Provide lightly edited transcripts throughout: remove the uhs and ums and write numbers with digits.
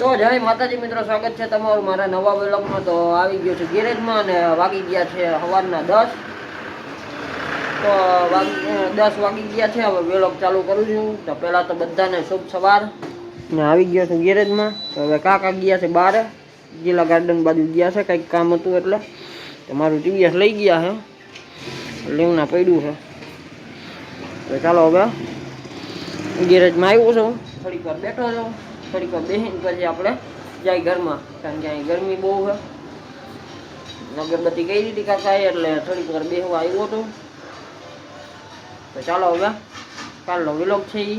તો જય માતાજી મિત્રો, સ્વાગત છે તમારું મારા નવા વ્લોગમાં। તો આવી ગયો છે ગેરેજમાં અને વાગી ગયા છે સવારના 10। તો 10 વાગી ગયા છે। હવે વ્લોગ ચાલુ કરું છું। તો પહેલાં તો બધાને શુભ સવાર ને આવી ગયો છું ગેરેજમાં। તો હવે કાકા ગયા છે બહાર, ગીલા ગાર્ડન બાજુ ગયા છે, કંઈક કામ હતું એટલે। તો મારું ટીવીએસ લઈ ગયા છે, લેવના પડ્યું છે। તો ચાલો હવે ગેરેજમાં આવ્યો છું, થોડીક વાર બેઠો છું, થોડીક વાર બેસીને પછી આપણે જાય ઘરમાં, કારણ કે અહીં ગરમી બહુ છે। અગરબત્તી કરી દીધી કાકાએ એટલે થોડીક વાર બેસવા આવ્યો હતો। તો ચાલો હવે કાલનો વ્લોગ છે એ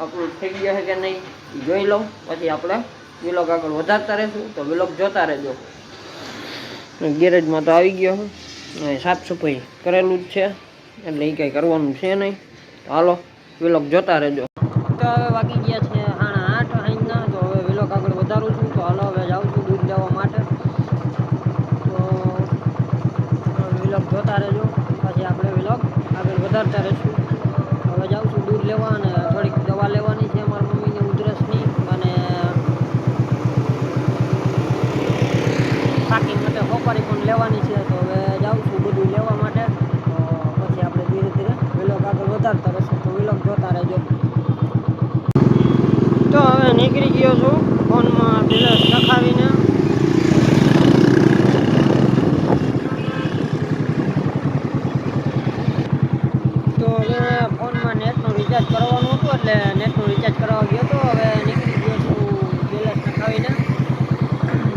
અપલોડ થઈ ગયો છે કે નહીં એ જોઈ લઉં, પછી આપણે વ્લોગ આગળ વધારતા રહેશું। તો વ્લોગ જોતા રહેજો। ગેરેજમાં તો આવી ગયો હું, સાફ સફાઈ કરેલું જ છે એટલે એ કંઈ કરવાનું છે નહીં। તો હાલો વ્લોગ જોતા રહેજો। તો હવે વાગી ગયા છે 8:30 તો હવે વ્લોગ આગળ વધારું છું। તો હાલો હવે જાઉં છું દૂધ લેવા માટે। તો વ્લોગ જોતા રહેજો, પછી આપણે વ્લોગ આગળ વધારતા રહીશું। હવે જાઉં છું દૂધ લેવા અને થોડીક દવા લેવાની છે મારા મમ્મીને ઉધરસની, અને પાકી માટે હોપારી પણ લેવાની છે। તો હવે જાઉં છું બધું લેવા માટે। તો પછી આપણે ધીરે ધીરે વ્લોગ આગળ વધારતા રહીશું। તો વ્લોગ જોતા રહેજો। તો હવે નીકળી ગયો છું ફોનમાં બેલેન્સ નખાવીને। તો હવે ફોનમાં નેટનું રિચાર્જ કરવાનું હતું એટલે નેટનું રિચાર્જ કરવા ગયો હતો। હવે નીકળી ગયો છું બેલેન્સ નખાવીને।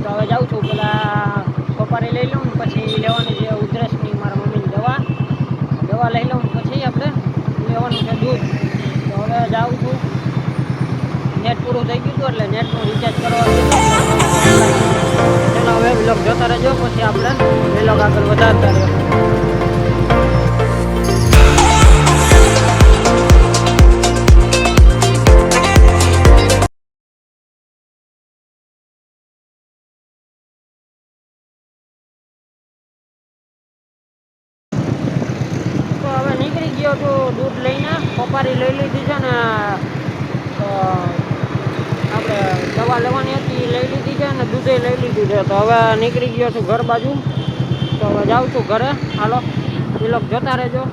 તો હવે જાઉં છું, પેલા સોપારી લઈ લઉં, પછી લેવાની છે ઉધરસની મારા મમ્મીની દવા લઈ લઉં, પછી આપણે લેવાનું છે દૂધ। તો હવે જાઉં છું, નેટ પૂરું થઈ ગયું હતું એટલે નેટનું રિચાર્જ કરવા ચાલો હવે વ્લોગ જોતા રહેજો, પછી આપણે વ્લોગ આગળ વધારતા રહેજો। તો હવે નીકળી ગયો તો દૂધ લઈને, સોપારી લઈ લીધી છે ને, તો આપણે દવા લેવાની હતી લઈ લીધી છે અને દૂધે લઈ લીધું છે। તો હવે નીકળી ગયો છું ઘર બાજુ। તો હવે જાઉં છું ઘરે, હાલો વ્લોગ જોતા રહેજો।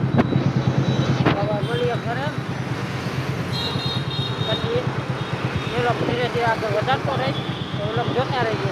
હવે મળીએ ઘરે, પછી વ્લોગ ધીરે ધીરે આગળ વધારતો રહીશ। તો વ્લોગ જોતા રહેજો।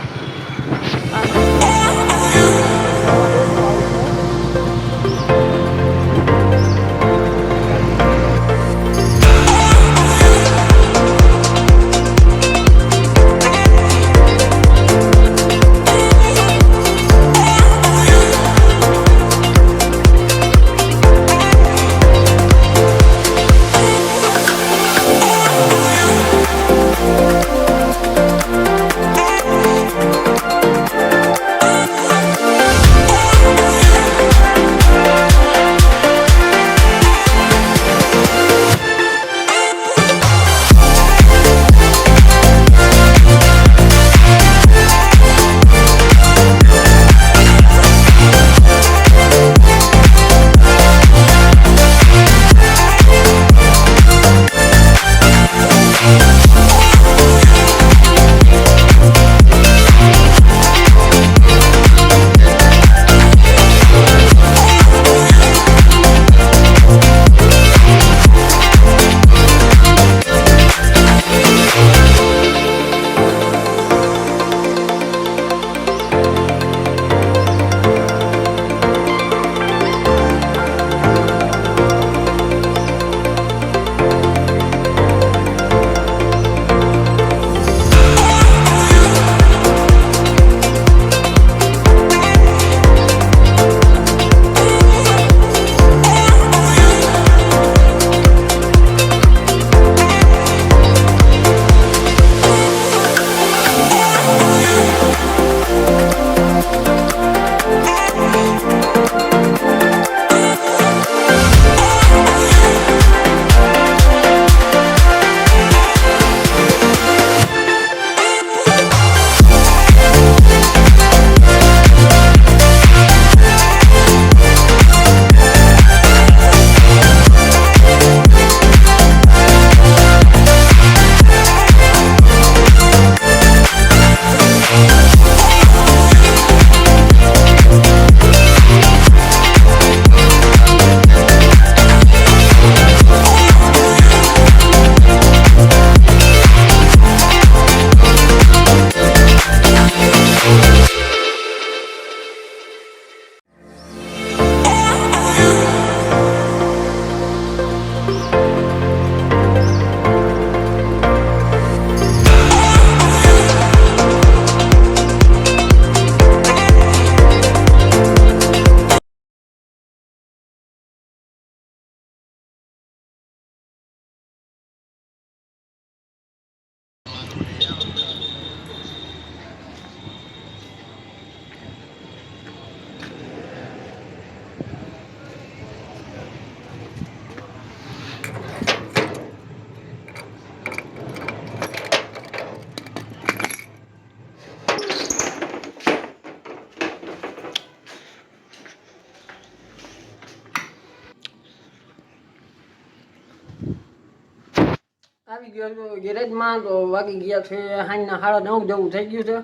આવી ગયો છું ગેરેજમાં. તો વાગી ગયા છે સાંજના 9:30 જેવું થઈ ગયું છે.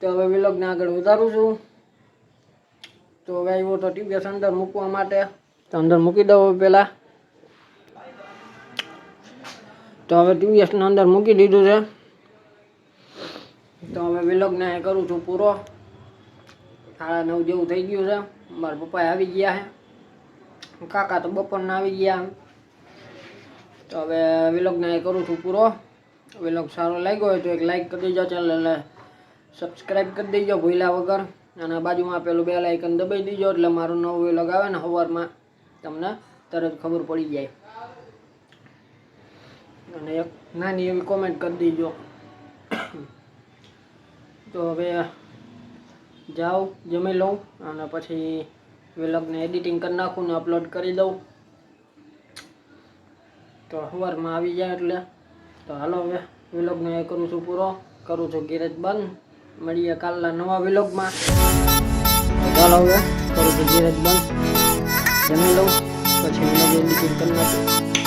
તો હવે વિલોગને આગળ વધારું છું. તો હવે આવ્યો તો ટીવીએસ અંદર મૂકવા માટે. તો અંદર મૂકી દઉં પહેલાં. તો હવે ટીવીએસને અંદર મૂકી દીધું છે. તો હવે વિલોગને કરું છું પૂરો. 9:30 જેવું થઈ ગયું છે. મારા પપ્પા આવી ગયા છે, કાકા તો બપોરના આવી ગયા. તો હવે વિલોગને કરું છું પૂરો. વિલોગ સારો લાગ્યો હોય તો એક લાઈક કરી દેજો, ચેનલને સબસ્ક્રાઈબ કરી દેજો ભૂલ્યા વગર. અને બાજુમાં પેલું બેલ આઇકન દબાવી દેજો એટલે મારો નવો વિલોગ આવે ને સવારમાં તમને તરત ખબર પડી જાય. અને એક નાની એવી કોમેન્ટ કરી દેજો. તો હવે જાઓ જમી લઉં અને પછી વિલોગને એડિટિંગ કરી નાખું ને અપલોડ કરી દઉં. તો સવારમાં આવી જાય એટલે. તો હાલો હવે વિલોગને કરું છું પૂરો, કરું છું ગેરેજ બંધ. મળીએ કાલના નવા વિલોગમાં. ચાલો હવે કરું છું ગેરેજ બંધ, જમી લઉં પછી વિલોગ એડિટિંગ કરી નાખું.